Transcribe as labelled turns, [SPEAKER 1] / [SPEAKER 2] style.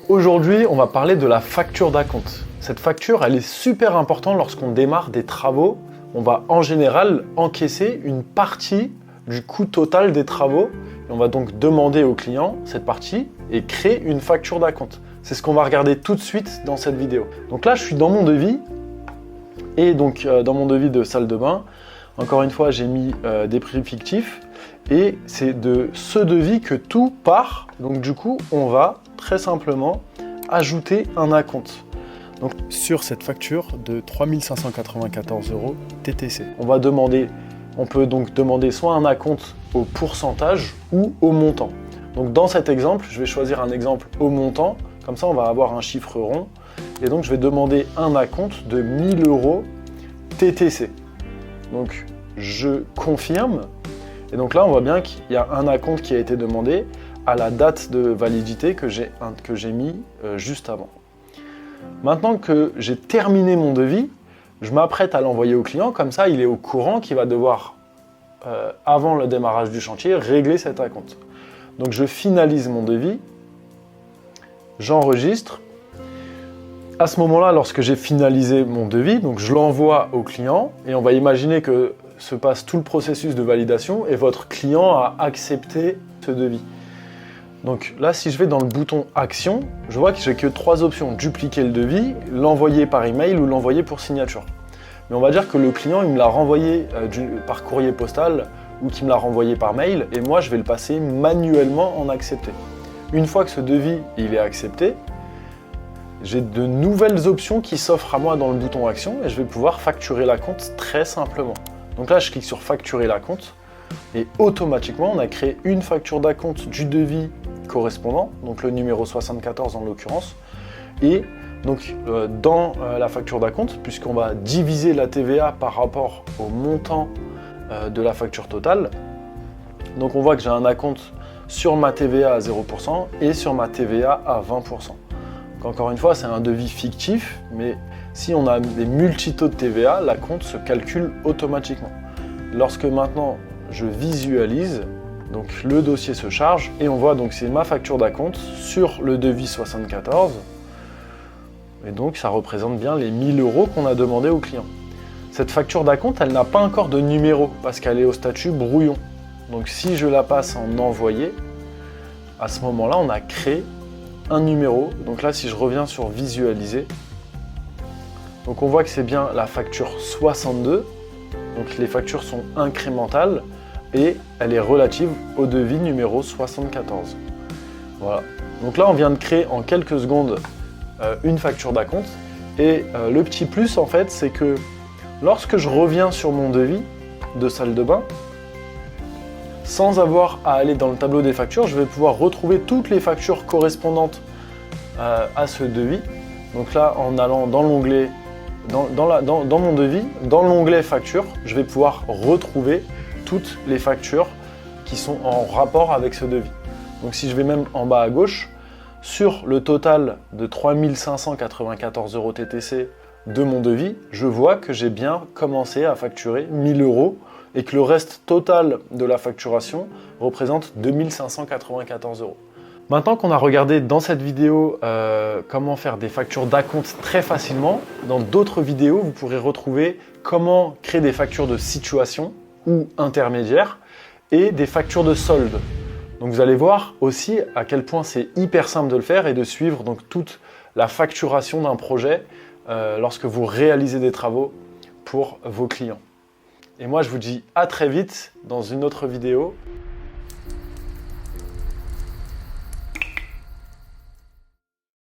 [SPEAKER 1] Aujourd'hui, on va parler de la facture d'acompte. Cette facture, elle est super importante lorsqu'on démarre des travaux. On va en général encaisser une partie du coût total des travaux. Et on va donc demander au client cette partie et créer une facture d'acompte. C'est ce qu'on va regarder tout de suite dans cette vidéo. Donc là, je suis dans mon devis. Et donc dans mon devis de salle de bain, encore une fois, j'ai mis des prix fictifs. Et c'est de ce devis que tout part. Donc du coup, on va très simplement ajouter un acompte. Donc sur cette facture de 3 594 € TTC, on peut donc demander soit un acompte au pourcentage ou au montant. Donc dans cet exemple, je vais choisir un exemple au montant, comme ça on va avoir un chiffre rond. Et donc je vais demander un acompte de 1 000 € TTC. Donc je confirme. Et donc là, on voit bien qu'il y a un acompte qui a été demandé à la date de validité que j'ai mis juste avant. Maintenant que j'ai terminé mon devis, je m'apprête à l'envoyer au client, comme ça il est au courant qu'il va devoir, avant le démarrage du chantier, régler cet acompte. Donc je finalise mon devis, j'enregistre. À ce moment-là, lorsque j'ai finalisé mon devis, donc je l'envoie au client et on va imaginer que se passe tout le processus de validation et votre client a accepté ce devis. Donc là, si je vais dans le bouton Action, je vois que j'ai que 3 options. Dupliquer le devis, l'envoyer par email ou l'envoyer pour signature. Mais on va dire que le client, il me l'a renvoyé par courrier postal ou qu'il me l'a renvoyé par mail et moi, je vais le passer manuellement en accepté. Une fois que ce devis il est accepté, j'ai de nouvelles options qui s'offrent à moi dans le bouton Action et je vais pouvoir facturer l'acompte très simplement. Donc là, je clique sur facturer l'acompte et automatiquement, on a créé une facture d'acompte du devis correspondant, donc le numéro 74 en l'occurrence. Et donc dans la facture d'acompte, puisqu'on va diviser la TVA par rapport au montant de la facture totale, donc on voit que j'ai un acompte sur ma TVA à 0% et sur ma TVA à 20%. Donc encore une fois, c'est un devis fictif, mais si on a des multitaux de TVA, l'acompte se calcule automatiquement. Lorsque maintenant je visualise, donc le dossier se charge et on voit donc c'est ma facture d'acompte sur le devis 74. Et donc ça représente bien les 1 000 € qu'on a demandé au client. Cette facture d'acompte, elle n'a pas encore de numéro parce qu'elle est au statut brouillon. Donc si je la passe en envoyer, à ce moment-là, on a créé un numéro. Donc là, si je reviens sur visualiser, donc on voit que c'est bien la facture 62, donc les factures sont incrémentales et elle est relative au devis numéro 74. Voilà, donc là on vient de créer en quelques secondes une facture d'acompte et le petit plus en fait c'est que lorsque je reviens sur mon devis de salle de bain, sans avoir à aller dans le tableau des factures, je vais pouvoir retrouver toutes les factures correspondantes à ce devis. Donc là en allant dans l'onglet dans mon devis, dans l'onglet facture, je vais pouvoir retrouver toutes les factures qui sont en rapport avec ce devis. Donc si je vais même en bas à gauche, sur le total de 3 594 € TTC de mon devis, je vois que j'ai bien commencé à facturer 1 000 € et que le reste total de la facturation représente 2 594 €. Maintenant qu'on a regardé dans cette vidéo comment faire des factures d'acompte très facilement, dans d'autres vidéos, vous pourrez retrouver comment créer des factures de situation ou intermédiaires et des factures de solde. Donc vous allez voir aussi à quel point c'est hyper simple de le faire et de suivre donc toute la facturation d'un projet lorsque vous réalisez des travaux pour vos clients. Et moi, je vous dis à très vite dans une autre vidéo.